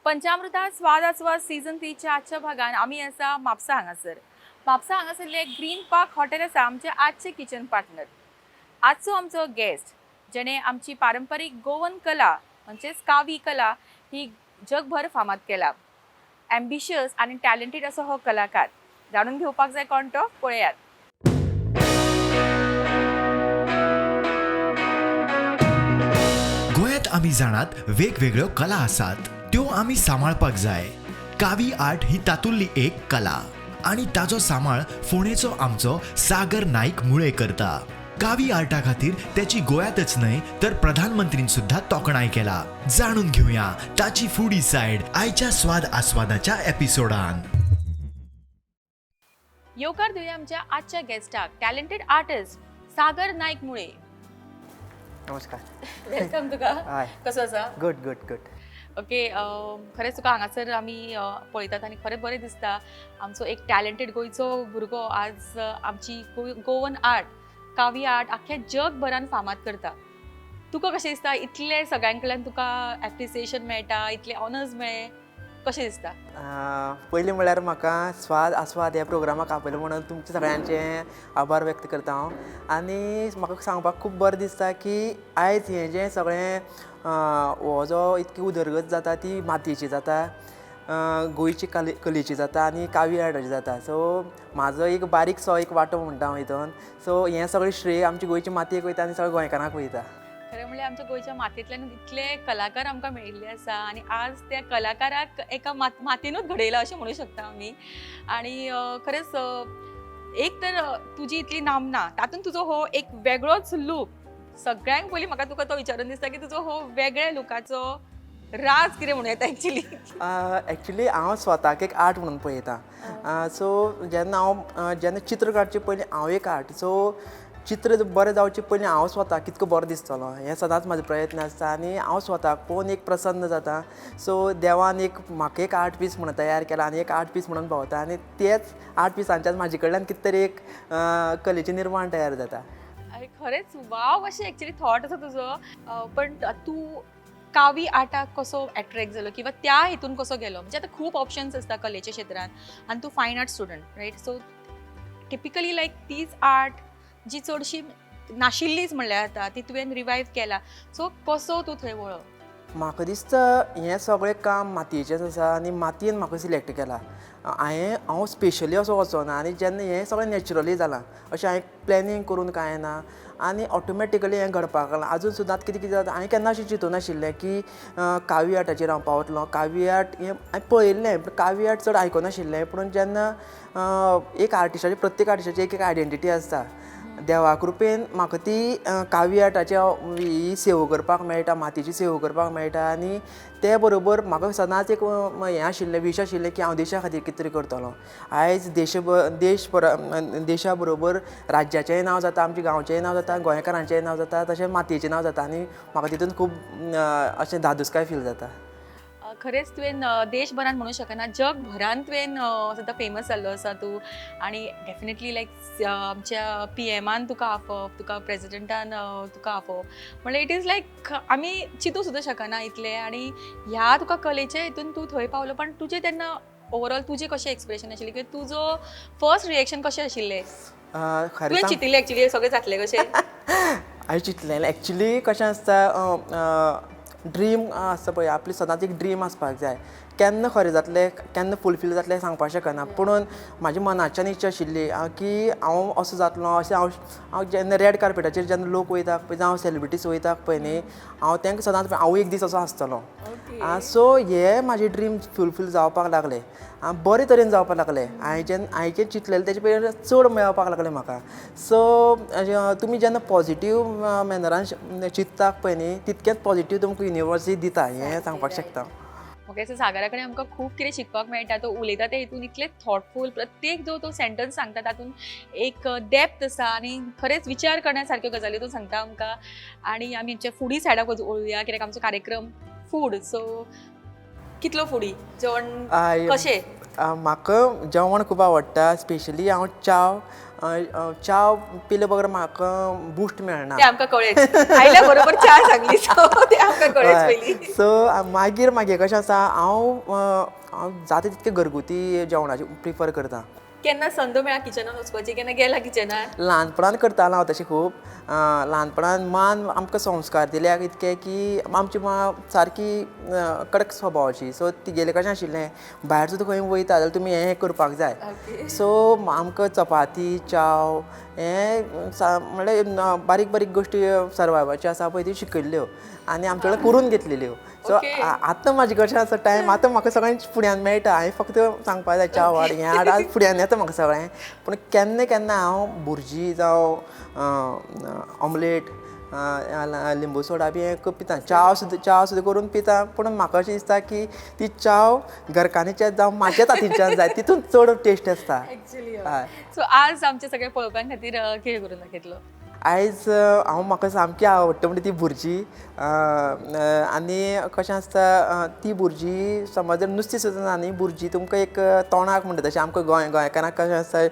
पंचामृता स्वाद आस्वाद सीझन 3च्या आजच्या भागान आम्ही आसा म्हापसा हांगासरले ग्रीन पार्क हॉटेल आसा आमचे आजचे किचन पार्टनर. आजचो आमचो गेस्ट जेणे आमची पारंपरीक गोवन कला म्हणजेच कावी कला ही जगभर फामाद केला. एम्बिशियस आणि टॅलेंटेड असो हो कलाकार. जाणून घेवपाक जाय कोण तो पळयात. गोंयांत आमी जाणात वेगवेगळ्यो कला आसात त्यो आमी सांबाळपाक जाय. कावी आर्ट ही तातुंतली एक कला आणि ताजो सांबाळ फोंडेचो आमचो सागर नाईक मुळे करता. कावी आर्टा खातीर त्याची गोंयांतच न्हय तर प्रधानमंत्रीन सुद्धा तोखणाय केला. जाणून घेवया ताची फुडी सायड आयच्या स्वाद आस्वादाच्या एपिसोडान. येवकार दिवया आमच्या आजच्या गेस्टाक टॅलेंटेड आर्टिस्ट सागर नाईक मुळे. नमस्कार. वेलकम तुका. हाय. कसो आसा? Good good good. ओके, खरेंच तुका हांगासर आमी पळयतात आनी खरें बरें दिसता. आमचो एक टॅलेंटेड गोंयचो भुरगो आज आमची गोवन आर्ट कावी आर्ट आख्या जगभरान फामाद करता. तुका कशें दिसता इतले सगळ्यां कडल्यान तुका एप्रिसिएशन मेळटा, इतले ऑनर्स मेळ्ळे, कशें दिसता? पयलीं म्हळ्यार म्हाका स्वाद आस्वाद ह्या प्रोग्रामाक आपयलें म्हणून तुमचे सगळ्यांचे आभार व्यक्त करता हांव. आनी म्हाका सांगपाक खूब बरें दिसता की आयज हें जें सगळें हो जो इतकी उदरगत जाता ती मातयेची जाता, गोंयची कलेची जाता आनी कावी आर्टाची जाता. सो म्हाजो एक बारीकसो एक वांटो म्हणटा हांव हितून. सो हें सगळें श्रेय आमची गोंयची मातयेक वयता आनी सगळ्या गोंयकारांक वयता. खरें म्हणल्यार आमच्या गोंयच्या मातयेंतल्यान इतले कलाकार आमकां मेळिल्ले आसा आनी आज त्या कलाकाराक एका मातयेनूच घडयला अशें म्हणू शकता आमी. आनी खरेंच एक तर तुजी इतली नामना तातूंत तुजो हो एक वेगळोच लूक. सगळ्यांक पयलीं म्हाका तुका तो विचारून दिसता की तुजो हो वेगळ्या लुकाचो राज कितें म्हणूं येता एक्चुली? एक्चुली हांव स्वताक एक आर्ट म्हणून पळयतां. सो जेन्ना चित्र काडचे पयलीं हांव एक आर्ट. सो चित्र बरें जावचे पयलीं हांव स्वता कितको बरो दिसतलो हें सदांच म्हाजो प्रयत्न आसता आनी हांव स्वताक पळोवन एक प्रसन्न जाता. सो देवान एक म्हाका एक आर्ट पीस म्हणून तयार केला आनी एक आर्ट पीस म्हणून भोंवता आनी तेच आर्ट पिसांच्यान म्हाजे कडल्यान कितें तरी एक कलेचें निर्माण तयार जाता. अरे खरेंच वाव अशें एक्चुली थॉट आसा तुजो. पण तूं कावी आर्टाक कसो एट्रॅक्ट जालो किंवा त्या हितून कसो गेलो? म्हणजे आतां खूब ऑप्शन्स आसता कलेच्या क्षेत्रांत आनी तूं fine art student right. So typically like तीच आर्ट जी चडशी नाशिल्लीच म्हणल्यार जाता ती तुवें रिवायव केला. सो कसो तूं थंय वळो? म्हाका दिसता हें सगळें काम मातयेचेंच आसा आनी मातयेन म्हाका सिलेक्ट केला. हांव स्पेशली असो वचोना आनी जेन्ना हें सगळें नॅचरली जालां अशें हांवें प्लॅनिंग करून कांय ना आनी ऑटोमॅटिकली हें घडपाक लागलां. आजून सुद्दां कितें कितें जाता हांवें केन्ना अशें चिंतूंक नाशिल्लें की कावी आर्टाचेर हांव पावतलों. कावी आर्ट हें हांवें पळयल्लें पूण कावी आर्ट चड आयको नाशिल्लें. पूण जेन्ना एक आर्टिस्टाची प्रत्येक आर्टिस्टाची एक एक आयडेंटिटी आसता. देवा कृपेन म्हाका ती कावी आर्टाची ही सेवा करपाक मेळटा, मातयेची सेवा करपाक मेळटा आनी ते बरोबर म्हाका सदांच एक हें आशिल्लें विश आशिल्लें की हांव देशा खातीर कितें तरी करतलों. आयज देशा बरोबर राज्याचेंय नांव जाता, आमच्या गांवचेंय नांव जाता, गोंयकारांचेंय नांव जाता, तशें मातयेचें नांव जाता आनी म्हाका तितून खूब अशें धादोसकाय फील जाता. खरेंच तुवें देशभरान म्हणू शकना जगभरान तुवें सुद्दां फेमस जाल्लो आसा तूं. आनी डेफिनेटली लायक आमच्या पीएमान तुका आपोवप, तुका प्रेजिडेंटान तुका आपोवप म्हणल्यार इट इज लायक आमी चिंतूं सुद्दां शकना इतलें. आनी ह्या तुका कलेच्या हितून तूं थंय पावलो. पण तुजें तेन्ना ओवरऑल तुजें कशें एक्सप्रेशन आशिल्लें किंवां तुजो फर्स्ट रिएक्शन कशें आशिल्लें? तुवें चिंतिल्लें एक्चुली सगळें जातलें कशें? हांवें चिंतलें एक्चुली कशें आसता ड्रीम आसता पळय आपली सदांच एक ड्रीम आसपाक जाय. केन्ना खरें जातलें केन्ना फुलफील जातलें सांगपाक शकना. पूण म्हाजी मनाच्यान इच्छा आशिल्ली की हांव असो जातलो अशें हांव जेन्ना रेड कार्पेटाचेर जेन्ना लोक वयता पळय जावं सेलिब्रिटीज वयता पळय न्ही हांव तांकां सदांच हांव एक दीस असो आसतलो. सो हे म्हाजें ड्रीम फुलफील जावपाक लागलें. बरे तरेन जावपाक लागलें. हांवें चिंतलेलें तेचे पयलीं चड मेळपाक लागलें म्हाका. सो तुमी जेन्ना पॉजिटीव मॅनरान चिंततात पळय न्ही तितकेंच पॉजिटीव तुमकां युनिवर्सी दिता हें सांगपाक शकता. ओके, सो सागरा कडेन आमकां खूब कितें शिकपाक मेळटा. तो उलयता ते हितून इतले थॉटफूल प्रत्येक जो तो सेंटन्स सांगता तातूंत एक डेप्थ आसा आनी खरेंच विचार करण्या सारक्यो गजाली तो सांगता आमकां. आनी आमी आमच्या फुडी सायडाक वळुया कित्याक आमचो कार्यक्रम फूड. सो कितलो फुडी जेवण कशें? म्हाका जेवण खूब आवडटा स्पेशली हांव च्या पिले बगर म्हाका बूस्ट मेळना ते आमकां कळेच आयल्या बरोबर च्या सांगली सो ते आमकां कळेच पयलीं. सो मागीर मागीर कशें आसा हांव जाता तितके घरगुती जेवणाचे प्रिफर करता. केन्ना संद मेळ्ळा किचनान वचपाची, केन्ना गेला किचनान? ल्हानपणान करतालो हांव तशें खूब. ल्हानपणान मान आमकां संस्कार दिल्याक इतके की आमची मां सारकी कडक स्वभावाची. सो तिगेलें कशें आशिल्लें भायर सुद्दां खंय वयता जाल्यार तुमी हें करपाक जाय. सो आमकां चपाती चाव हें म्हणल्यार बारीक बारीक गोश्टी सर्वायवाच्यो आसा पळय त्यो शिकयल्ल्यो आनी आमचे कडेन करून घेतलेल्यो. सो आतां म्हाजें कशें आसा टायम आतां म्हाका सगळें फुड्यान मेळटा. हांवें फक्त सांगपाक जाय चाव हाड हें हाड आज फुड्यान येता म्हाका सगळें. पूण केन्ना केन्ना हांव भुर्जी जावं ऑमलेट लिंबू सोडा बी हें पिता. चाव सुद्दां करून पिता. पूण म्हाका अशें दिसता की ती चाव घरकान्नीच्या जावं म्हाज्या तातींच्यान जाय तितून चड टेस्ट आसता. हय. सो आज आमचे सगळे पळोवपां खातीर कितें करून दाखयतलो? आयज म्हाका सामकी आवडटा म्हणजे ती भुर्जी. आनी कशें आसता ती भुर्जी समज जर नुस्तें सुद्दां ना न्ही भुर्जी तुमकां एक तोंडाक म्हणटा तशें आमकां गोंयकारांक कशें आसता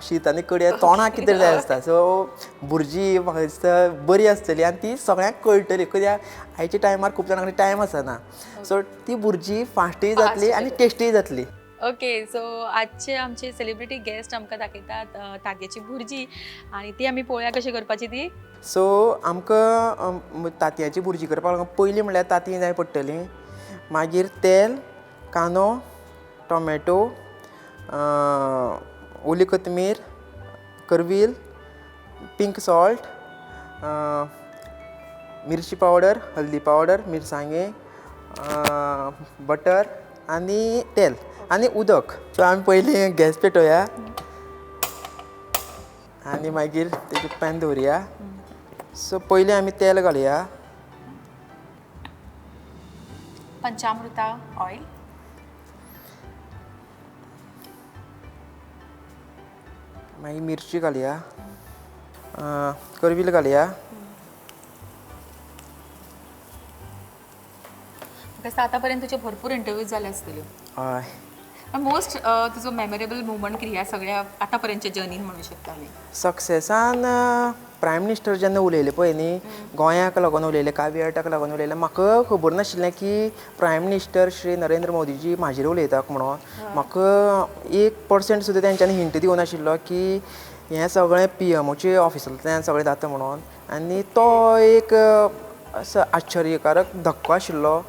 शीत आनी कडी तोंडाक कितें जाय आसता. सो भुर्जी म्हाका दिसता बरी आसतली आनी ती सगळ्यांक कळटली. कित्याक आयच्या टायमार खूब जाणां कडेन टायम आसना. सो ती भुर्जी फास्टूय जातली आनी टेस्टीय जातली. ओके, सो आजचे आमचे सेलिब्रिटी गेस्ट आमकां दाखयतात तांतयाची भुर्जी आनी ती आमी पळोवया कशी करपाची ती. सो आमकां तांतयाची भुर्जी करपाक पयलीं म्हणल्यार तांतीं जाय पडटलीं. मागीर तेल, कांदो, टोमॅटो, ओली कोथमीर, करवील, पिंक सॉल्ट, मिरची पावडर, हल्दी पावडर, मिरसांगे, बटर आनी तेल आनी उदक. सो आमी पयलीं गॅस पेटोवया आनी मागीर तेजेर पॅन दवरया. सो पयलीं आमी तेल घालुया. पंचामृता ऑयल, मागीर मिरची घालुया, करवील घालुया. आतां पर्यंत तुजे भरपूर इंटरव्यूज जाले आसतल्यो. हय. मोस्ट तुजो मेमोरेबल मुवमेंट कितें ह्या सगळ्या आतां पर्यंतच्या जर्नीन म्हणूं शकता आमी? सक्सेसान प्रायम मिनिस्टर जेन्ना उलयले पळय न्ही गोंयाक लागून उलयले, कावी आर्टाक लागून उलयले. म्हाका खबर नाशिल्लें की प्रायम मिनिस्टर श्री नरेंद्र मोदीजी म्हाजेर उलयतात म्हणून. म्हाका 1% सुद्दां तेंच्यांनी हिंट दिवं नाशिल्लो की हें सगळें PMOच्या ऑफिसांतल्यान सगळें जाता म्हणून. आनी तो एक असो आश्चर्यकारक धक्को आशिल्लो.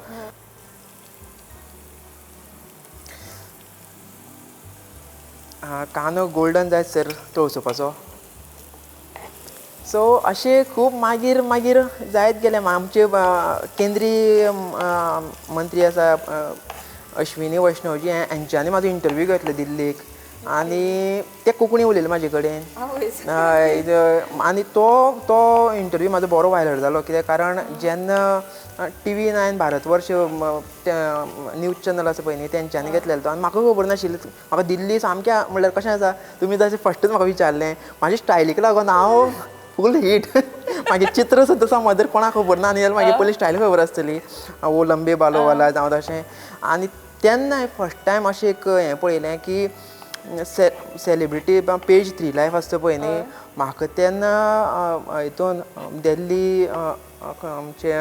कांदो गोल्डन जाय सर तळसुपाचो. सो अशें खूब मागीर मागीर जायत गेलें. आमचे केंद्रीय मंत्री आसा अश्विनी वैष्णवजी हेंच्यांनी म्हाजो इंटरव्यू घेतलो दिल्लीक आनी ते कोंकणी उलयले म्हाजे कडेन. आनी तो इंटरव्यू म्हाजो बरो व्हायरल जालो. कित्याक कारण जेन्ना TV9 भारतवर्ष न्यूज चॅनल आसा पळय न्ही तेंच्यांनी घेतलेलो तो. आनी म्हाका खबर नाशिल्लें. म्हाका दिल्ली सामकें म्हणल्यार कशें आसा तुमी जशें फस्टूच म्हाका विचारलें म्हाजे स्टायलीक लागून हांव फूल हीट. मागीर चित्र सुद्दां समज जर कोणाक खबर ना न्ही जाल्यार मागीर पयलीं स्टायल खबर आसतली वो लंबे बालो वाला जावं तशें. आनी तेन्ना हांवें फस्ट टायम अशें एक हें पळयलें की सेलिब्रिटी पेज 3 लायफ आसता पळय न्ही म्हाका तेन्ना हितून दिल्ली आमचे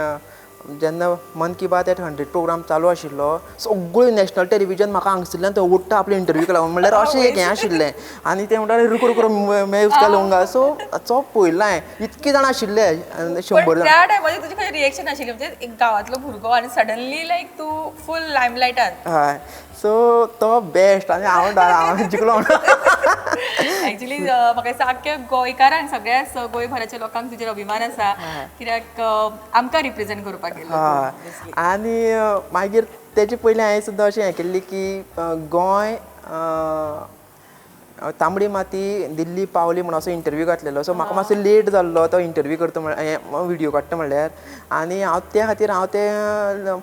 जेन्ना मन की बात एट 100 प्रोग्राम चालू आशिल्लो सगळ्यो नॅशनल टेलिव्हिजन म्हाका हांगसरल्यान थंय ओडटा आपले इंटरव्यूक लागून. म्हणल्यार अशें एक हें आशिल्लें. आनी ते म्हणटाले रुको रुको मैं उसका लूंगा. सो तो पळयलो हांवें. इतके जाण आशिल्ले 100 जाण. त्या टायमार तुजी खंय रिएक्शन आशिल्ली म्हणजे एक गांवांतलो भुरगो आनी सडनली लायक तूं फूल लायमलायटान? हय. सो तो बेस्ट आनी हांव जिखलो. एक्चुअली म्हाका दिसता आख्ख्या गोंयकारांक सगळ्याच गोंयभराच्या लोकांक तुजेर अभिमान आसा कित्याक आमकां रिप्रेझेंट करपाक केलो. हय. आनी मागीर तेजे पयलीं हांवें सुद्दां अशें हें केल्लें की गोंय तांबडी माती दिल्ली पावली म्हणून असो इंटरव्यू घातलेलो. सो म्हाका मातसो लेट जाल्लो तो इंटरव्यू करता म्हळ्यार व्हिडियो काडटा म्हणल्यार. आनी हांव त्या खातीर हांव ते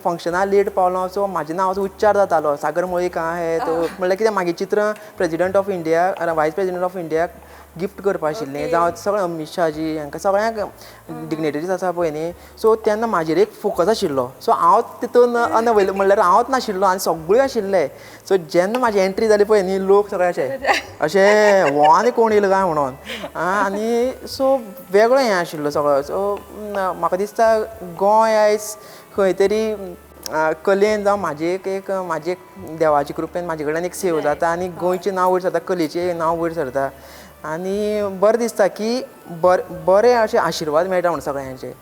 फंक्शनाक लेट पावलो. सो म्हाजें नांवाचो उच्चार जातालो सागर मळीक हे तो म्हणल्यार कितें म्हागे चित्र प्रेजिडंट ऑफ इंडिया वायस प्रेजिडंट ऑफ इंडियाक गिफ्ट करपा आशिल्लें जावं सगळें अमित शाहजी हांकां सगळ्यांक डिग्नेटरीज आसा पळय न्ही सो तेन्ना म्हाजेर एक फोकस आशिल्लो सो हांव तितून अनअवेलेबल म्हणल्यार हांवच नाशिल्लो आनी सगळीं आशिल्ले सो जेन्ना म्हाजी एंट्री जाली पळय न्ही लोक सगळे अशे हो आनी कोण येयलो काय म्हणून आनी सो वेगळो हें आशिल्लो सगळो सो म्हाका दिसता गोंय आयज खंय तरी कलेन जावं म्हाजी एक देवाचे कृपेन म्हाजे कडेन एक सेव जाता आनी गोंयचें नांव वयर सरता कलेचें नांव वयर सरता आनी बरें दिसता की बरें अशें आशिर्वाद मेळटा म्हणून सगळ्यांचे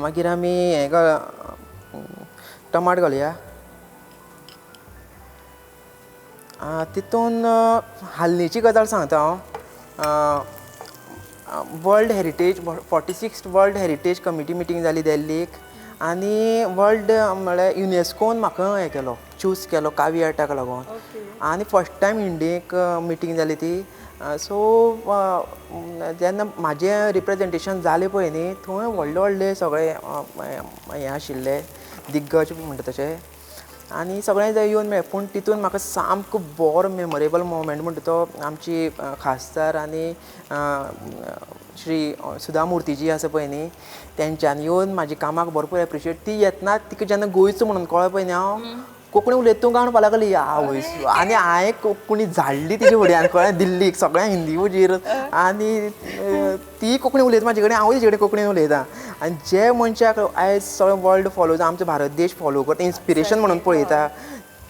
मागीर आमी हें टमाट घालुया तितून हालनीची गजाल सांगता हांव world heritage 46th world heritage committee meeting जाली दिल्लीक आनी वर्ल्ड म्हळ्यार युनेस्कोन म्हाका हें केलो चूज केलो कावी आर्टाक लागून आनी फस्ट टायम इंडियेक मिटींग जाली ती सो जेन्ना म्हाजें रिप्रेजेंटेशन जालें पळय न्ही थंय व्हडले व्हडले सगळे हें आशिल्ले दिग्गज म्हणटा तशें आनी सगळें जर येवन मेळ पूण तितून म्हाका सामको बरो मेमोरेबल मोमेंट म्हणटा तो आमची खासदार आनी श्री सुधा मूर्ती जी आसा पळय न्ही तेंच्यांनी येवन म्हाजी कामाक भरपूर एप्रिशिएट ती येतना तिका जेन्ना गोंयचो म्हणून कळ्ळें पळय न्ही हांव कोंकणी उलयता तूं काय म्हणपा लागली आवय आनी हांवें कोंकणी झाडली तिचे फुड्यान कळ्ळें दिल्लीक सगळ्या हिंदी उजीर आनी ती कोंकणी उलयता म्हाजे कडेन हांवूय तिचे कडेन कोंकणी उलयतां आनी जे मनशाक आयज सगळें वर्ल्ड फॉलो जाता आमचो भारत देश फॉलो करता इन्स्पिरेशन म्हणून पळयता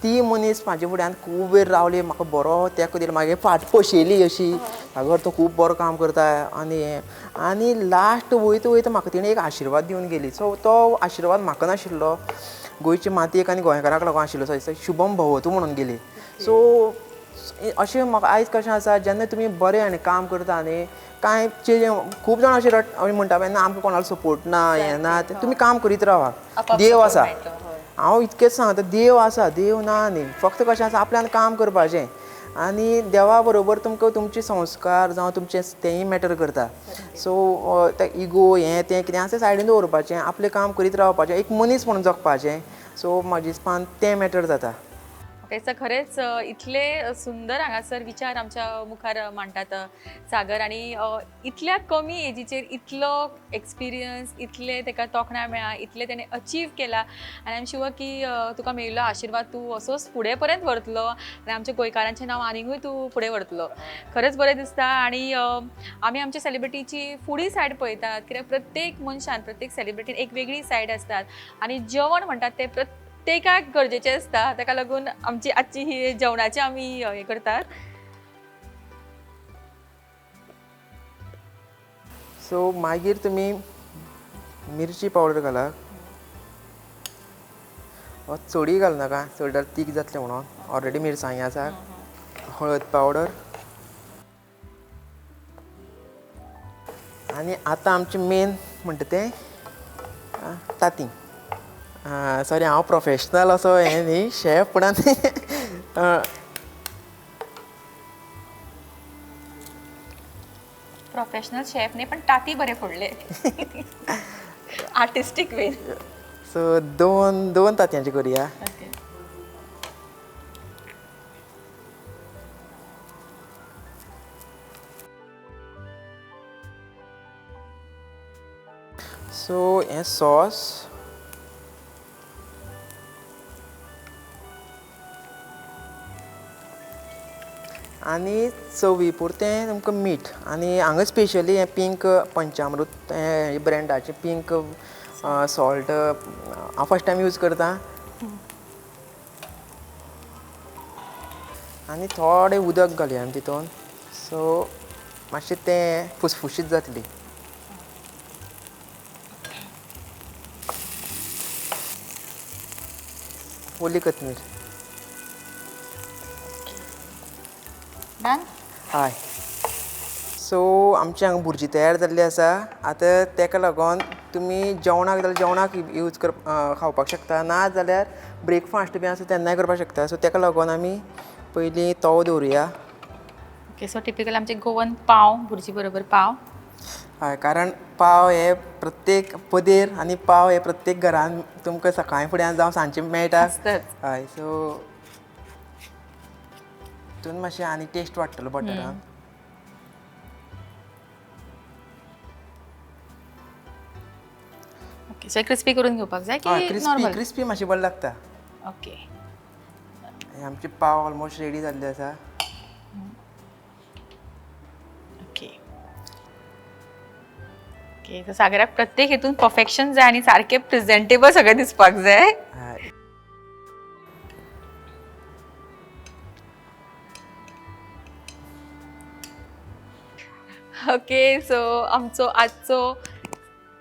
ती मनीस म्हाजे फुड्यान खूब वेळ रावली म्हाका बरो तेंको दिलो मागीर फाट पोशेली अशी हागर तो खूब बरो काम करता आनी लास्ट वयता वयता म्हाका तिणें एक आशिर्वाद दिवन गेली सो तो आशिर्वाद म्हाका नाशिल्लो गोंयचे मातयेक आनी गोंयकाराक लागून आशिल्लो सो दिसता शुभम भवतू म्हणून गेली सो अशें म्हाका आयज कशें आसा जेन्ना तुमी बरें आनी काम करता न्ही कांय खूब जाण अशें म्हणटा ना आमकां कोणालो सपोर्ट ना हें ना तुमी काम करीत रावा देव आसा हांव इतकेंच सांगता देव आसा देव ना न्ही फक्त कशें आसा आपल्यान काम करपाचें आनी देवा बरोबर तुमकां तुमचे संस्कार जावं तुमचें तेंय मॅटर करता सो तें इगो हें तें कितें आसा सायडीन दवरपाचें आपलें काम करीत रावपाचें एक मनीस म्हणून जगपाचें सो म्हाजे हिसपान तें मॅटर जाता ओके खरेंच इतले सुंदर हांगासर विचार आमच्या मुखार मांडटात सागर आनी इतल्या कमी एजीचेर इतलो एक्सपिरियन्स इतले ताका तोखणाय मेळ्ळा इतले ताणें अचीव केला आनी आय एम शुअर की तुका मेळिल्लो आशिर्वाद तूं असोच फुडें पर्यंत व्हरतलो आनी आमच्या गोंयकारांचें नांव आनीकूय तूं फुडें व्हरतलो खरेंच बरें दिसता आनी आमी आमच्या सेलिब्रिटीची फुडली सायड पळयतात कित्याक प्रत्येक मनशान प्रत्येक सेलिब्रिटीन एक वेगळी सायड आसतात आनी जेवण म्हणटात तें प्रत्येकाक गरजेचें आसता ताका लागून आमची आजची ही जेवणाची आमी हें करतात सो मागीर तुमी मिरची पावडर घाला चडी घालनाका चड तीख जातलें म्हणून ऑलरेडी मिरसांगी आसा हळद पावडर आनी आतां आमचें मेन म्हणटा तें तांतीं सॉरी हांव प्रोफेशनल असो हें न्ही शेफ पूण प्रोफेशनल शेफ न्ही पण ताती बरें फोडले आर्टिस्टीक वे सो दोन तांतयांची करुया सो हें सॉस आनी चवी पुरतें तुमकां मीठ आनी हांगा स्पेशली हें पिंक पंचामृत हें ब्रँडाचें पिंक सॉल्ट हांव फस्ट टायम यूज करतां आनी थोडें उदक घालया तितून सो मातशें तें फुसफुशीत जातली ओली कोथमीर डन हय सो आमची हांगा भुर्जी तयार जाल्ली आसा आतां तेका लागून तुमी जेवणाक जाल्यार जेवणाक यूज खावपाक शकता ना जाल्यार ब्रेकफास्ट बी आसा तेन्नाय करपाक शकता सो तेका लागून आमी पयलीं तवो दवरुया ओके सो टिपिकल आमचे गोवन पाव भुर्जी बरोबर पाव हय कारण पाव हे प्रत्येक पदेर आनी पाव हे प्रत्येक घरान तुमकां सकाळी फुड्यान जावं सांजचे मेळटा हय सो तितून मातशें आनी टेस्ट वाडटलो बटरान सो क्रिस्पी करून घेवपाक जाय की क्रिस्पी नॉर्मल? क्रिस्पी मातशी बरें लागता. ओके. हे आमचे पाव ऑलमोस्ट रेडी जाल्ले आसा. ओके. ओके, सो सागराक प्रत्येक हेतून परफेक्शन जाय आनी सारकें प्रेझेंटेबल सगळें दिसपाक जाय. हय. ओके, सो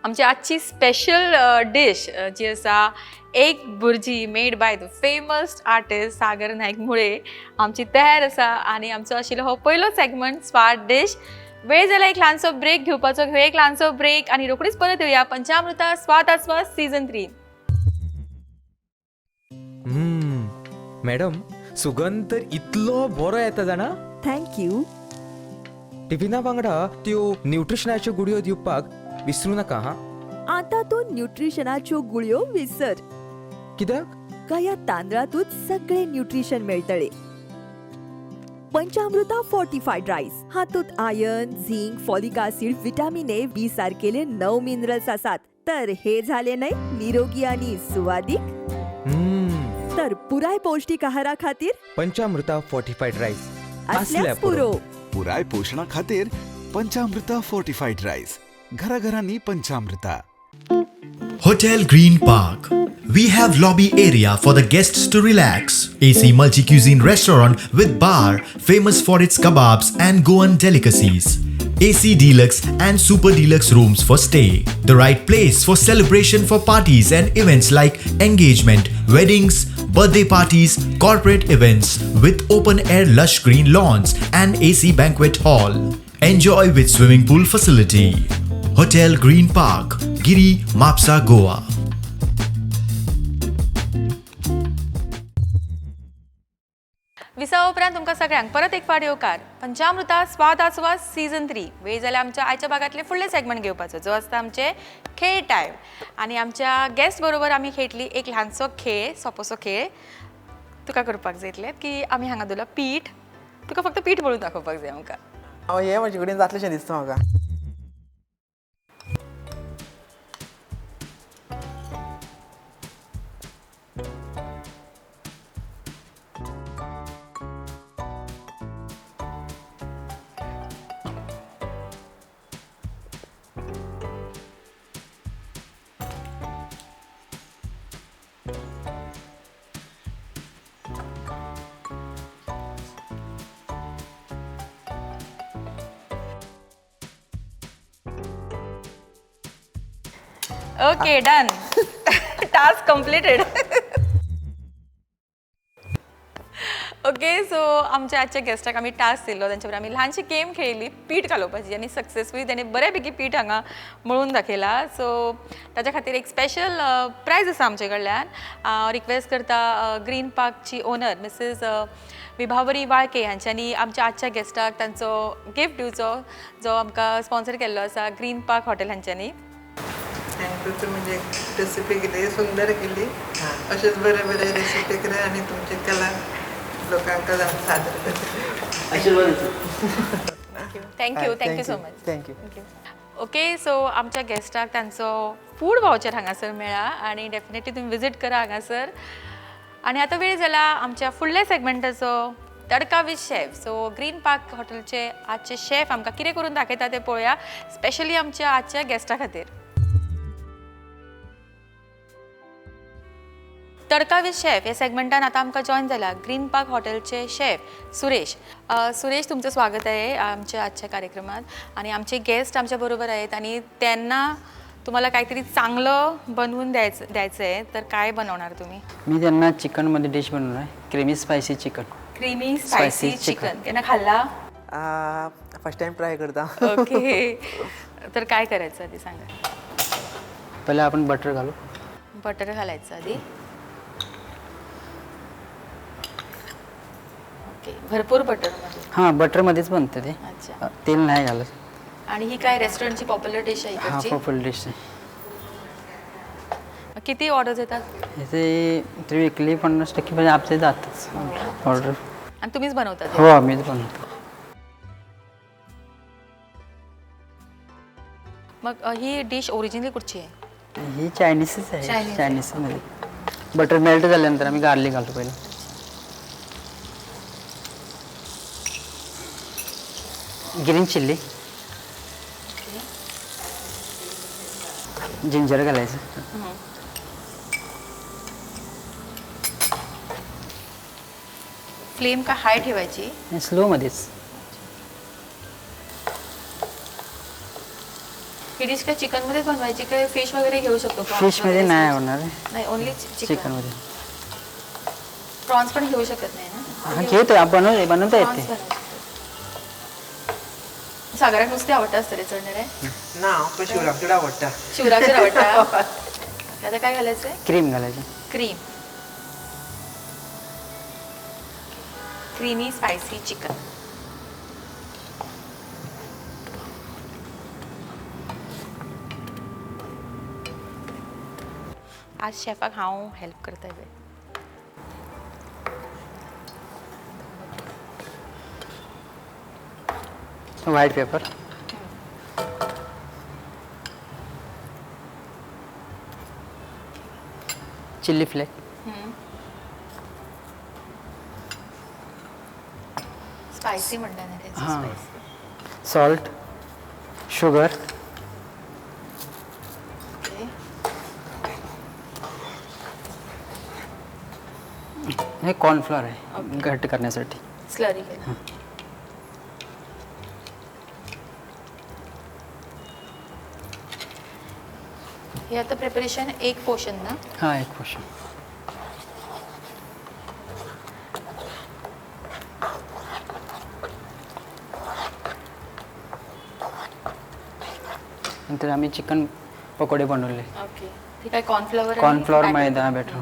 आमची आजची स्पेशल डिश जी आसा egg bhurji made by the famous artist Sagar Naik मुळे आमची तयार आसा. आनी आमचो आशिल्लो हो पयलो सेगमेंट स्वाद डिश. वेळ जाला एक ल्हानसो ब्रेक घेवपाचो. घेवया एक ल्हानसो ब्रेक आनी रोखडीच परत येवया पंचामृता स्वाद आस्वाद सीझन 3. मॅडम, सुगंध तर इतलो बरो येता जाणा. थँक्यू. टिफिना वांगडा त्यो न्यूट्रिशनाच्यो गुडयो दिवपाक विसरूं नाका हा. आता तू न्यूट्रिशनाच्यो गुळयो विसर. कित्याक? का या तांदळातूच सगळे न्यूट्रिशन मेळटले. पंचामृता फोर्टिफाईड राईस हातूंत iron, zinc, folic acid, vitamin A, B सारकेले 9 मिनरल्स आसात. तर हे झाले नाही निरोगी आणि सुवादिक. तर पुराय पौष्टिक आहारा खातीर पंचामृता फोर्टिफाईड राईस असल्यास पुरो. पुराय पोषणा खातीर पंचामृता फोर्टिफाईड राईस. घराघरांनी Panchamruta. Hotel Green Park. We have lobby area for the guests to relax. AC multi-cuisine restaurant with bar famous for its kebabs and Goan delicacies. AC deluxe and super deluxe rooms for stay. The right place for celebration for parties and events like engagement, weddings, birthday parties, corporate events with open air lush green lawns and AC banquet hall. Enjoy with swimming pool facility. Hotel Green Park, Giri, Mapsa, Goa. Visa उपरांत तुमकां सगळ्यांक परत एक फावट येवकार पंचामृता स्वाद आस्वाद season 3. वेळ जाल्यार आमच्या आयच्या भागातले फुडले सेगमेंट घेवपाचो जो आसता आमचे खेळ टायम. आनी आमच्या गेस्ट बरोबर आमी खेळटली एक ल्हानसो खेळ, सोंपोसो खेळ. तुका करपाक जाय इतलें की आमी हांगा दवरला पीठ. तुका फक्त पीठ मळून दाखोवपाक जाय आमकां. हे म्हजे कडेन जातलेशें दिसता म्हाका. Okay, done. Task completed. Okay, so आमच्या आजच्या गेस्टाक आमी टास्क दिल्लो. तांचे बरोबर आमी ल्हानशी गेम खेळिल्ली पीठ घालोवपाची आनी सक्सेसफुली ताणें बऱ्यापैकी पीठ हांगा मळून दाखयला. सो ताच्या खातीर एक स्पेशल प्रायज आसा आमचे कडल्यान. हांव रिक्वेस्ट करता ग्रीन पार्कची ओनर मिसेस विभावरी वाळके हांच्यांनी आमच्या आजच्या गेस्टाक तांचो गिफ्ट दिवचो जो आमकां स्पॉन्सर केल्लो आसा ग्रीन पार्क हॉटेल हांच्यांनी. थँक्यू. तुम्ही जे रेसिपी केली सुंदर केली. असेच बरे बरे रेसिपी करा आणि तुमची कला लोकांक सादर करा. Thank you so much. Thank you. Okay, so आमच्या गेस्टाक तांचो फूड वावचर हांगासर मेळ्ळा आनी डेफिनेटली तुमी विजीट करा हांगासर. आनी आतां वेळ जाला आमच्या फुडल्या सेगमेंटाचो तडका with chef. So green park हॉटेलचे आजचे शेफ आमकां कितें करून दाखयता तें पळोवया स्पेशली आमच्या आजच्या गेस्टा खातीर. तडका विथ शेफ हे सेगमेंटान आता आमकां जॉइन जाला ग्रीन पार्क हॉटेलचे शेफ सुरेश. सुरेश, तुमचं स्वागत आहे आमच्या आजच्या कार्यक्रमात. आणि आमचे गेस्ट आमच्या बरोबर आहेत आणि त्यांना तुम्हाला काहीतरी चांगलं बनवून द्यायचं आहे. तर काय बनवणार तुम्ही? मी त्यांना चिकनमध्ये डिश बनवणार आहे. Creamy spicy chicken. Creamy spicy chicken. त्यांना खाल्ला? फर्स्ट टाइम ट्राय करता. ओके, तर काय करायचं आधी सांगा. पहिला आपण बटर घालू. बटर घालायचं आधी. भरपूर बटर मध्ये? हां, बटरमध्येच बनतं ते. अच्छा. तेल नाही घालत. आणि ही काय रेस्टॉरंटची पॉप्युलर डिश आहे हां, इकडची? पॉप्युलर डिश आहे. किती ऑर्डर्स येतात? इथे तरी विकली 50% म्हणजे आपले जातच ऑर्डर. आणि तुम्हीच बनवतात? हो, आम्हीच बनवतो. मग ही डिश ओरिजिनली कुठची आहे? ही चायनीजच आहे Chinese. चायनीजमध्ये बटर मेल्ट झाल्यानंतर आम्ही गार्लिक घालतो पहिलं. ग्रीन चिल्ली, जिंजर घालायचं. फ्लेम का हाय ठेवायची? स्लोमध्येच. ही डिश काय चिकनमध्येच बनवायची काय फिश वगैरे घेऊ शकतो? फिशमध्ये नाही होणार, नाही, ओनली चिकन. चिकनमध्ये. प्रॉन्स पण घेऊ शकत नाही ना? हा घेतो आपण, बनवता Prawns येते. बनवू शकतो. सागराक नुसते आवडटा आसतले चढणार आहे. ना हांव शिवराक आवडटा. शिवराकचेर आवडटा. आता काय घालायचंय? क्रीम घालायची. क्रीम. Creamy spicy chicken. आज शेफाक हांव हेल्प करता बे. White pepper, chilli flake, spicy म्हणलं ना ते. हां. स्पायसी. Salt, sugar, okay. हे कॉर्नफ्लॉर आहे घट्ट करण्यासाठी. स्लरी केलं. हे आता प्रिपरेशन एक पोर्शन ना? हा, एक पोर्शन. नंतर आम्ही चिकन पकोडे बनवले. ओके. ठीक आहे. कॉर्नफ्लॉवर. कॉर्नफ्लॉर, मैदा बॅटर.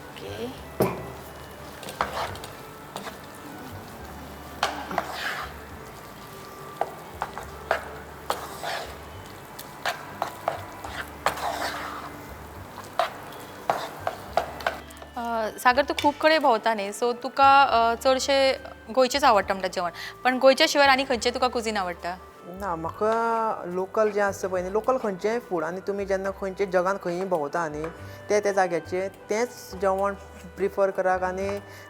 ओके. सागर, तू खूप कडे भोंवता न्ही, सो तुका चडशे गोंयचेच आवडटा म्हणटा जेवण, पण गोंयच्या शिवाय आनी खंयचे तुका कुझीन आवडटा? ना म्हाका लोकल जें आसता पळय न्ही, लोकल खंयचेंय फूड आनी तुमी जेन्ना खंयचे जगान खंयी भोंवता न्ही ते जाग्याचे तेंच जेवण प्रिफर करात. आनी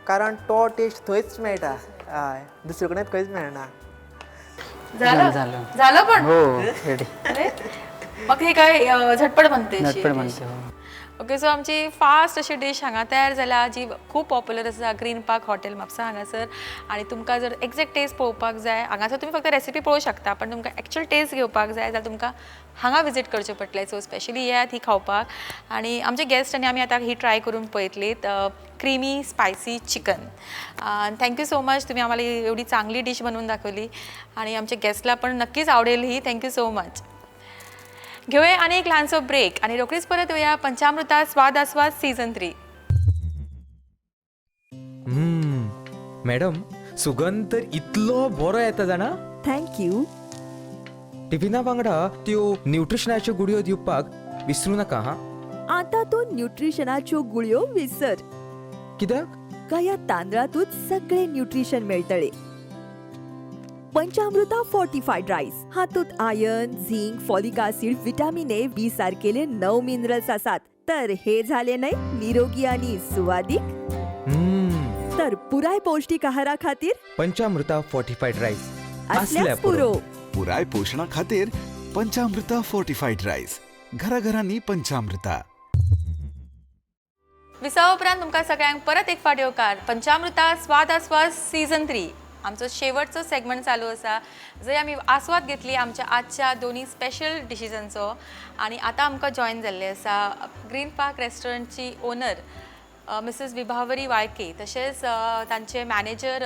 कारण तो टेस्ट थंयच मेळटा. हय, दुसरे कडेन खंयच मेळना. झालं. झालं पण? हो, रेडी. अरे मग हे काय झटपट बनते? नटपट बनते. हो. ओके. सो आमची फास्ट अशी डिश हांगा तयार जाला जी खूप पॉप्युलर आसा ग्रीन पार्क हॉटेल म्हापसा हांगासर. आनी तुमकां जर एक्झॅक्ट टेस्ट पळोवपाक जाय हांगासर तुमी फक्त रेसिपी पळोवंक शकता, पण तुमकां एक्चुअल टेस्ट घेवपाक जाय जाल्यार तुमकां हांगा विजीट करचें पडटलें. सो स्पेशली येयात ही खावपाक. आनी आमचे गेस्ट आनी आमी आतां ही ट्राय करून पळयतलीत creamy spicy chicken. Thank you so much, तुम्ही आम्हाला एवढी चांगली डिश बनवून दाखवली आणि आमच्या गेस्टला पण नक्कीच आवडेल ही. Thank you so much. घेऊया आणि एक लहानसो ब्रेक आणि रोखडीच परत येऊया पंचामृता स्वाद आस्वाद सीझन 3. मॅडम, सुगंध तर इतलो बरो येता जाणा. थँक्यू. टिफिना वांगडा त्यो न्यूट्रिशनाच्यो गुडयो दिवपाक विसरू नका हा. आता तो न्यूट्रिशनाच्यो गुळयो विसर. कित्याक? का या तांदळातूच सगळे न्यूट्रिशन मेळटले. पंचामृता फोर्टिफाईड राईस हातूंत iron, zinc, folic acid, vitamin A, B सारकेले 9 मिनरल्स आसात. तर हे झाले नाही निरोगी आणि सुवादिक? तर पुराय पौष्टिक आहारा खातीर पंचामृता फोर्टिफाईड राईस असल्यास पुरो. पुराय पोषणा खातीर पंचामृता फोर्टिफाईड राईस. घराघरांनी पंचामृता. विसावा उपरांत तुमकां सगळ्यांक परत एक फावट येवकार पंचामृता स्वाद आस्वाद सीझन 3. आमचो शेवटचो सेगमेंट चालू आसा जंय आमी आस्वाद घेतली आमच्या आजच्या दोन्ही स्पेशल डिशीसांचो. आनी आतां आमकां जॉयन जाल्ले आसा ग्रीन पार्क रेस्टॉरंटची ओनर मिसेस विभावरी वाळके, तशेंच तांचे मॅनेजर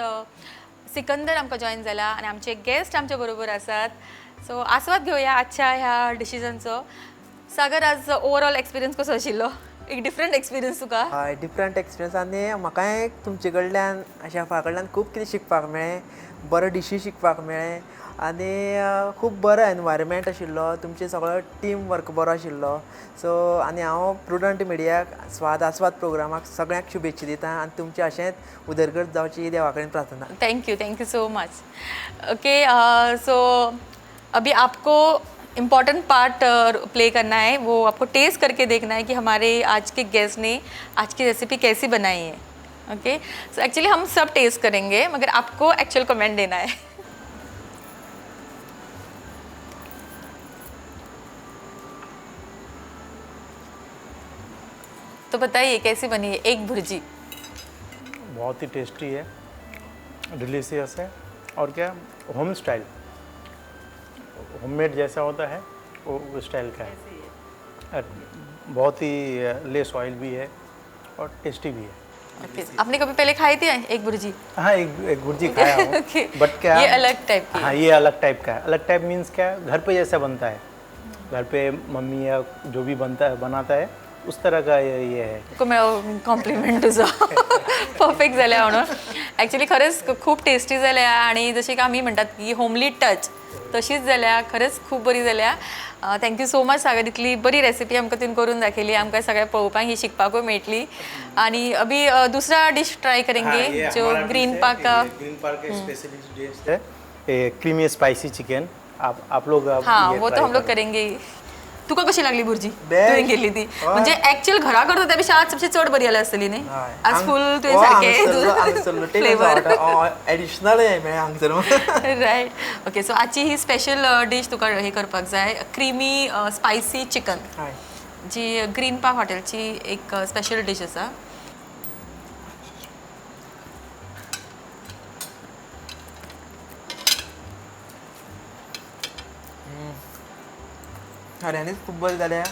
सिकंदर आमकां जॉयन जाला आनी आमचे गेस्ट आमच्या बरोबर आसात. सो आस्वाद घेवया आजच्या ह्या डिशिसांचो. सागर, आज ओवरऑल एक्सपिरियन्स कसो आशिल्लो? एक डिफरंट एक्सपिरियन्स तुका? हय, डिफरंट एक्सपिरियन्स. आनी म्हाकाय तुमचे कडल्यान शेफा कडल्यान खूब कितें शिकपाक मेळ्ळें. बरो डिशी शिकपाक मेळ्ळें आनी खूब बरो एनवायरमेंट आशिल्लो. तुमचे सगळो टीम वर्क बरो आशिल्लो. सो आनी हांव प्रुडंट मिडियाक स्वाद आस्वाद प्रोग्रामाक सगळ्यांक शुभेच्छा दिता आनी तुमचे अशेंच उदरगत जावची देवा कडेन प्रार्थना. Thank you so much. Okay. So अभी आपको इम्पॉर्टेंट पार्ट प्ले करना है, वो आपको टेस्ट करके देखना है कि हमारे आज के गेस्ट ने आज की रेसिपी कैसी बनाई है. ओके, सो एक्चुअली हम सब टेस्ट करेंगे मगर आपको एक्चुअल कमेंट देना है. तो बताइए कैसी बनी है एग भुर्जी. बहुत ही टेस्टी है, डिलीशियस है, और क्या होम स्टाइल, होममेड जैसा होता है वो स्टाइल का है. और बहुत ही लेस ऑयल भी है और टेस्टी भी है. Okay. आपने कभी पहले खाई थी एग भुर्जी? हाँ, एक भुर्जी खाया हूँ. Okay. बट क्या ये अलग टाइप की. हाँ, ये अलग टाइप का है. अलग टाइप मीन्स क्या है, घर पे जैसा बनता है, घर पे मम्मी या जो भी बनाता है उस तरह का ये है. तुका मेळो कॉम्प्लिमेंट तुझो. परफेक्ट जाल्या म्हणून. ॲक्च्युली खरंच खूप टेस्टी जाल्या आणि जशी की आम्ही म्हणतात की होमली टच तशीच जाल्या, खरंच खूप बरी जाल्या. थँक्यू सो मच सागर, इतली बरी रेसिपी आमकां तुवें करून दाखयली, आमकां सगळ्या पळोवपाक ही शिकपाकूय मेळटली. आणि अभी दूसरा डिश ट्राय करेंगे जो ग्रीन पाक का. ग्रीन पार्क का स्पेशलिस्ट डिश है, क्रीमी स्पाइसी चिकन. आप लोग हाँ, ये वो try तो हम लोग करो. करेंगे. तुका कशी लागली भुर्जी? Best. तुवें केली ती म्हणजे ऍक्च्युअल घरा करता त्यापेक्षा आज सबसे चड बरी आली आसतली न्ही. आज फुल तुवें सारके फ्लेवर. एडिशनल हांगसर. रायट. ओके, सो आजची ही स्पेशल डिश तुका हे करपाक जाय, क्रीमी स्पायसी चिकन, जी ग्रीन पार्क हॉटेलची एक स्पेशल डिश आसा. खऱ्यांनीच खूप बरी जाल्या.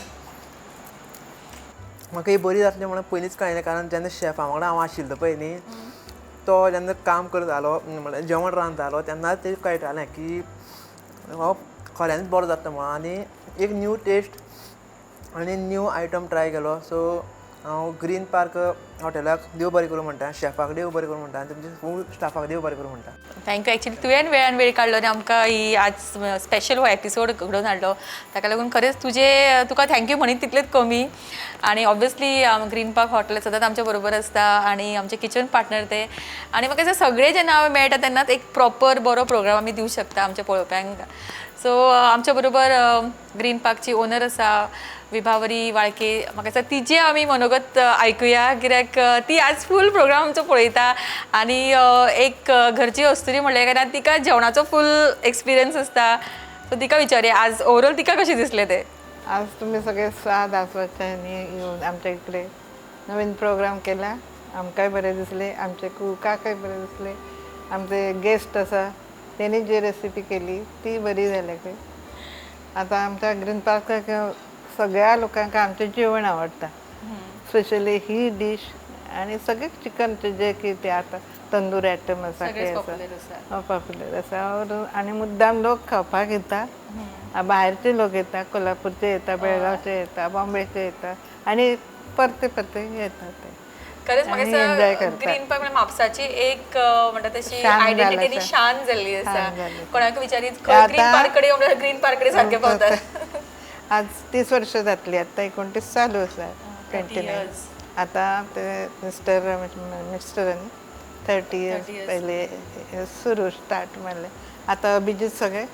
म्हाका ही बरी जातली म्हणून पयलींच कळ्ळें, कारण जेन्ना शेफा वांगडा हांव आशिल्लो पळय न्ही, तो जेन्ना काम करतालो म्हणल्यार जेवण रांदतालो तेन्ना तें कळटालें की हो खऱ्यांनीच बरो जाता म्हणून. आनी एक न्यू टेस्ट आनी न्यू आयटम ट्राय केलो. सो हांव ग्रीन पार्क हॉटेलाक देव बरें करूं म्हणटा, शेफाक देव बरें करूं म्हणटा, आनी तुमच्या फूल स्टाफाक देव बरें करूं म्हणटा. थँक्यू. ॲक्च्युली तुवें वेळान वेळ काडलो आनी आमकां ही आज स्पेशल हो एपिसोड घडोवन हाडलो, ताका लागून खरेंच तुका थँक्यू म्हणीत तितलेच कमी. आणि ऑब्वियसली ग्रीन पार्क हॉटेल सतत आमच्या बरोबर आसता आणि आमचे किचन पार्टनर ते. आणि म्हाका दिसता सगळे जेन्ना मेळटा तेन्नाच एक प्रॉपर बरो प्रोग्राम आमी दिवंक शकता आमच्या पळोवप्यांक. सो आमच्या बरोबर ग्रीन पार्कची ओनर आसा विभावरी वाळके. म्हाका दिसता तिचे आमी मनोगत आयकुया, कित्याक ती आज फूल प्रोग्राम आमचो पळयता आनी एक घरची वस्तुरी म्हणले काय तिका जेवणाचो फूल एक्सपिरियन्स आसता. सो तिका विचारया आज ओवरऑल तिका कशें दिसलें तें. आज तुम्ही सगळे स्वाद आस्वादच्यानी येऊन आमच्या इकडे नवीन प्रोग्राम केला. आमकांय बरें दिसले, आमचे कुकाकय बरें दिसले, आमचे गेस्ट आसा त्यांनी जी रेसिपी केली ती बरी जाल्या खंय. आता आमच्या ग्रीन पार्काक सगळ्या लोकांक आमचें जेवण आवडटा, स्पेशली ही डिश आणि सगळे चिकनचे जे कितें आता तंदूर आयटम आसा ते आसा पॉप्युलर आसा. आणि मुद्दाम लोक खावपाक येता, भायरचे लोक येता, कोल्हापूरचे येता, बेळगावचे येता, बॉम्बेचे येता आणि परते परते येतात ते. खरेंच म्हाका एन्जॉय दिसता करता. ग्रीन पार्क म्हापसाची एक म्हणटा तशी आयडेंटिटी शान जाल्ली आसा. कोणाक विचारीत ग्रीन पार्क कडेन म्हणल्यार ग्रीन पार्क कडेन सारके पावतात. आज 30 वर्ष जातली, आता 29 चालू आसा कंटिन्यू. आता ते मिस्टरांनी 30 इयर्स पहिले सुरू स्टार्ट मारले. आता अभिजित सगळे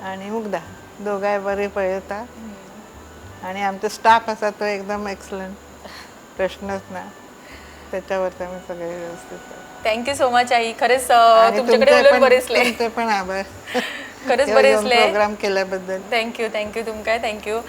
आणि मुग्धा दोघांय बरे पळयता आणि आमचा स्टाफ आसा तो एकदम एक्सलंट, प्रश्नच ना. त्याच्यावर आम्ही सगळे व्यवस्थित. Thank you so much I. खरेच तुमच्याकडे उलट बरे दिसले. तुमचे पण आभार खरेच बरे दिसले प्रोग्राम केल्याबद्दल. थँक्यू तुमकां थँक्यू.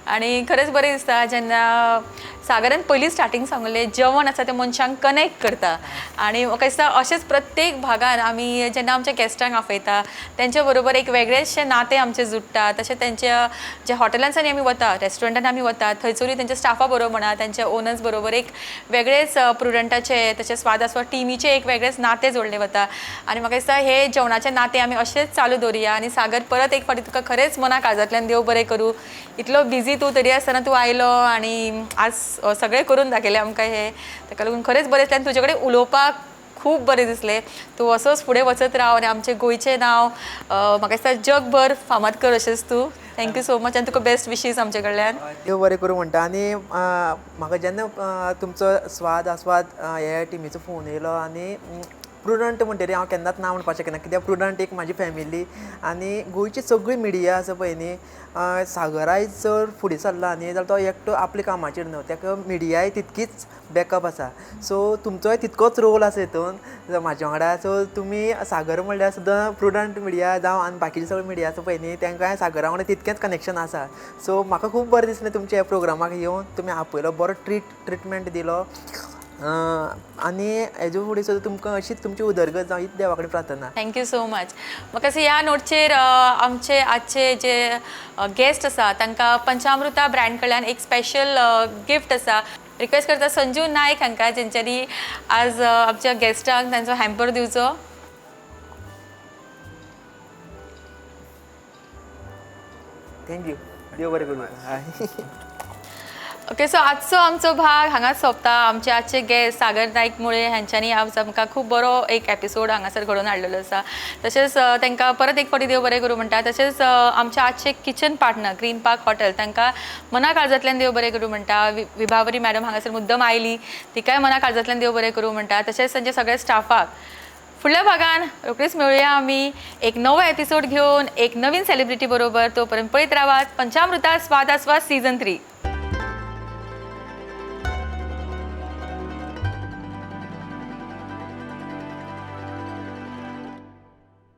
आणि खरेंच बरें दिसता जेन्ना सागरान पयलीं स्टार्टींग सांगलें जेवण आसा तें मनशांक कनेक्ट करता. आणि म्हाका दिसता अशेंच प्रत्येक भागान आमी जेन्ना आमच्या गॅस्टांक आपयता तेंच्या बरोबर एक वेगळेशें नातें आमचें जुडटा. तशें तेंच्या ज्या हॉटेलांनी आमी वता, रेस्टॉरंटान आमी वता, थंयसरूय तेंच्या स्टाफा बरोबर म्हणा, तेंच्या ओनर्स बरोबर एक वेगळेच प्रुडंटाचे तशें स्वाद आसवा टिमीचे एक वेगळेच नातें जोडलें वता. आणि म्हाका दिसता हे जेवणाचें नातें आमी अशेंच चालू दवरुया. आणि सागर परत एक फावटी तुका खरेंच मना काळजांतल्यान देव बरें करूं. इतलो बिजी तूं तरी आसतना तूं आयलो आणि आज सगळें करून दाखयलें आमकां हे. ताका लागून खरेंच बरें दिसलें. तुजे कडेन उलोवपाक खूब बरें दिसलें. तूं असोच फुडें वचत राव आनी आमचें गोंयचें नांव म्हाका दिसता जगभर फामाद कर अशेंच तूं. थँक्यू सो मच आनी तुका बेस्ट विशीज आमचे कडल्यान. देव बरें करूं म्हणटा. आनी म्हाका जेन्ना तुमचो स्वाद आस्वाद ह्या टिमीचो फोन येयलो आनी प्रुडंट म्हणटरी हांव केन्नाच ना म्हणपाक शकना कित्याक प्रुडंट एक म्हाजी फॅमिली आनी गोंयची सगळी मिडिया आसा पळय न्ही सागर आयज जर फुडें सरला न्ही जाल्यार तो एकटो आपल्या कामाचेर न्हू ताका मिडियाय तितकीच बॅकअप आसा सो तुमचोय तितकोच रोल आसा हितून म्हाज्या वांगडा सो तुमी सागर म्हणल्यार सुद्दां प्रुडंट मिडिया जावं आनी बाकीची सगळी मिडिया आसा पळय न्ही तांकांय सागरा वांगडा तितकेंच कनेक्शन आसा सो म्हाका खूब बरें दिसलें तुमच्या ह्या प्रोग्रामाक येवन तुमी आपयलो बरो ट्रिटमेंट दिलो आनी हेजे फुडें सुद्दां तुमकां अशीच तुमची उदरगत जावं हीच देवा कडेन प्रार्थना थँक्यू सो मच म्हाका दिसता ह्या नोटचेर आमचे आजचे जे गेस्ट आसा तांकां पंचामृता ब्रँड कडल्यान एक स्पेशल गिफ्ट आसा रिक्वेस्ट करता संजू नायक हांकां जेंच्यांनी आज आमच्या गेस्टांक तांचो हॅम्पर दिवचो थँक्यू देव बरें करूं ओके सो आजचो आमचो भाग हांगाच सोंपता आमचे आजचे गेस्ट सागर नायक मुळे हांच्यांनी आज आमकां खूब बरो एक एपिसोड हांगासर घडोवन हाडलेलो आसा तशेंच तांकां परत एक फावटी देव बरें करूं म्हणटा तशेंच आमचे आजचे kitchen partner green park hotel तांकां मना काळजांतल्यान देव बरें करूं म्हणटा विभावरी मॅडम हांगासर मुद्दम आयली तिकाय मना काळजांतल्यान देव बरें करूं म्हणटा तशेंच तांचे सगळे स्टाफाक फुडल्या भागान रोखडीच मेळुया आमी एक नवो एपिसोड घेवन एक नवीन सेलिब्रिटी बरोबर तोपर्यंत पळयत रावात पंचामृता स्वाद आस्वाद सीझन 3